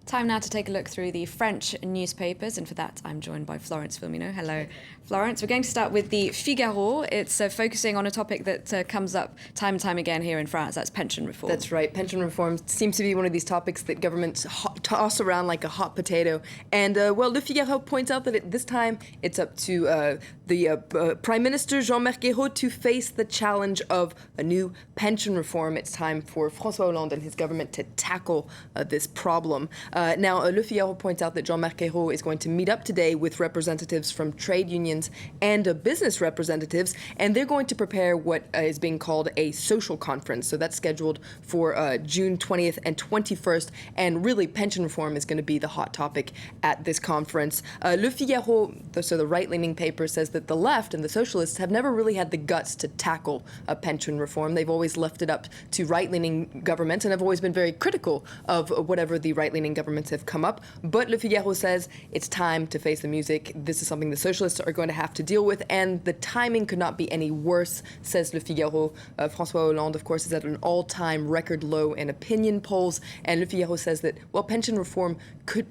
Time now to take a look through the French newspapers, and for that I'm joined by Florence VILLEMINOT. Hello, Florence. We're going to start with the Figaro. It's focusing on a topic that comes up time and time again here in France. That's pension reform. That's right. Pension reform seems to be one of these topics that governments toss around like a hot potato. And, well, Le Figaro points out that this time it's up to the Prime Minister Jean-Marc to face the challenge of a new pension reform. It's time for François Hollande and his government to tackle this problem. Now, Le Figaro points out that Jean-Marc is going to meet up today with representatives from trade unions and business representatives, and they're going to prepare what is being called a social conference. So that's scheduled for June 20th and 21st, and really pension reform is going to be the hot topic at this conference. Le Figaro, so the right-leaning paper, says that the left and the socialists have never really had the guts to tackle pension reform. They've always left it up to right-leaning governments and have always been very critical of whatever the right-leaning governments have come up. But Le Figaro says it's time to face the music. This is something the socialists are going to have to deal with, and the timing could not be any worse, says Le Figaro. François Hollande, of course, is at an all-time record low in opinion polls, and Le Figaro says that, well, pension reform could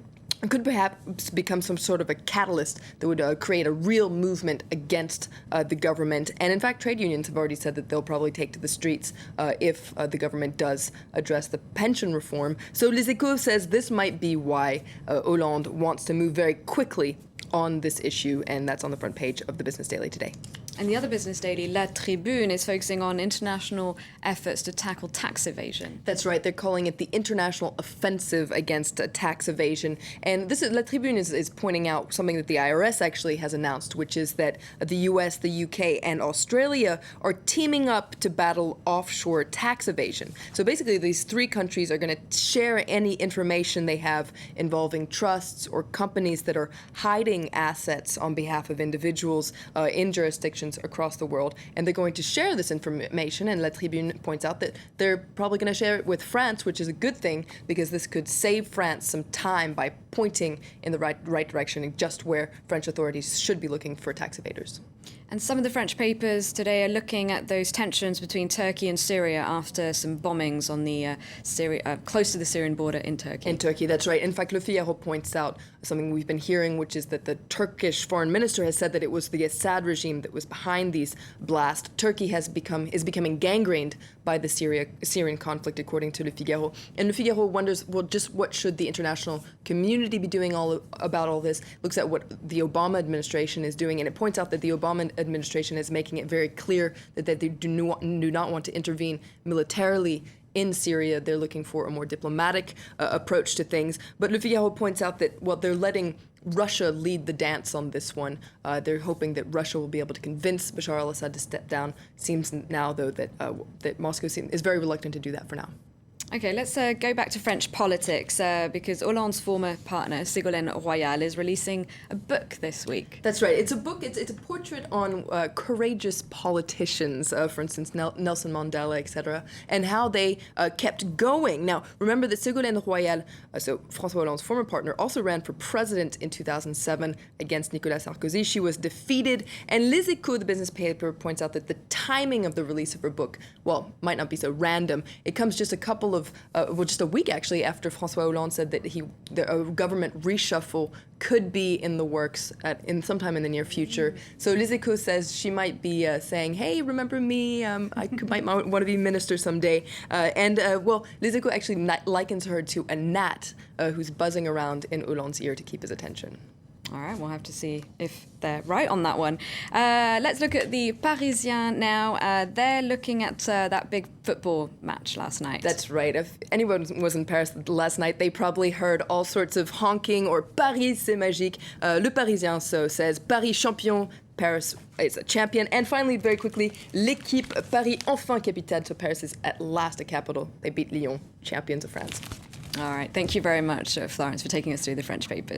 perhaps become some sort of a catalyst that would create a real movement against the government. And in fact, trade unions have already said that they'll probably take to the streets if the government does address the pension reform. So Les Echos says this might be why Hollande wants to move very quickly on this issue, and that's on the front page of the Business Daily today. And the other business daily, La Tribune, is focusing on international efforts to tackle tax evasion. That's right. They're calling it the international offensive against tax evasion. And this is, La Tribune is pointing out something that the IRS actually has announced, which is that the US, the UK, and Australia are teaming up to battle offshore tax evasion. So basically, these three countries are going to share any information they have involving trusts or companies that are hiding assets on behalf of individuals in jurisdictions across the world, and they're going to share this information. And La Tribune points out that they're probably going to share it with France, which is a good thing because this could save France some time by pointing in the right direction and just where French authorities should be looking for tax evaders. And some of the French papers today are looking at those tensions between Turkey and Syria after some bombings on the close to the Syrian border in Turkey. In Turkey, that's right. In fact, Le Figaro points out something we've been hearing, which is that the Turkish foreign minister has said that it was the Assad regime that was behind these blasts. Turkey is becoming gangrened by the Syrian conflict, according to Le Figaro. And Le Figaro wonders, well, just what should the international community be doing about all this? Looks at what the Obama administration is doing, and it points out that the Obama administration is making it very clear that they do not want to intervene militarily in Syria. They're looking for a more diplomatic approach to things. But Le Figaro points out that, well, they're letting Russia lead the dance on this one. They're hoping that Russia will be able to convince Bashar al-Assad to step down. Seems now, though, that Moscow is very reluctant to do that for now. Okay, let's go back to French politics because Hollande's former partner, Ségolène Royal, is releasing a book this week. That's right. It's a book. It's a portrait on courageous politicians, for instance, Nelson Mandela, etc., and how they kept going. Now, remember that Ségolène Royal, so François Hollande's former partner, also ran for president in 2007 against Nicolas Sarkozy. She was defeated, and Les Echos, the business paper, points out that the timing of the release of her book, well, might not be so random. It comes just just a week actually after François Hollande said that the government reshuffle could be in the works sometime in the near future. So Les Echos says she might be saying, "Hey, remember me? I might want to be minister someday." Well, Les Echos actually likens her to a gnat who's buzzing around in Hollande's ear to keep his attention. All right, we'll have to see if they're right on that one. Let's look at the Parisien now. They're looking at that big football match last night. That's right. If anyone was in Paris last night, they probably heard all sorts of honking or Paris, c'est magique. Le Parisien says Paris champion, Paris is a champion. And finally, very quickly, l'équipe Paris enfin capitale. So Paris is at last a capital. They beat Lyon, champions of France. All right, thank you very much, Florence, for taking us through the French papers.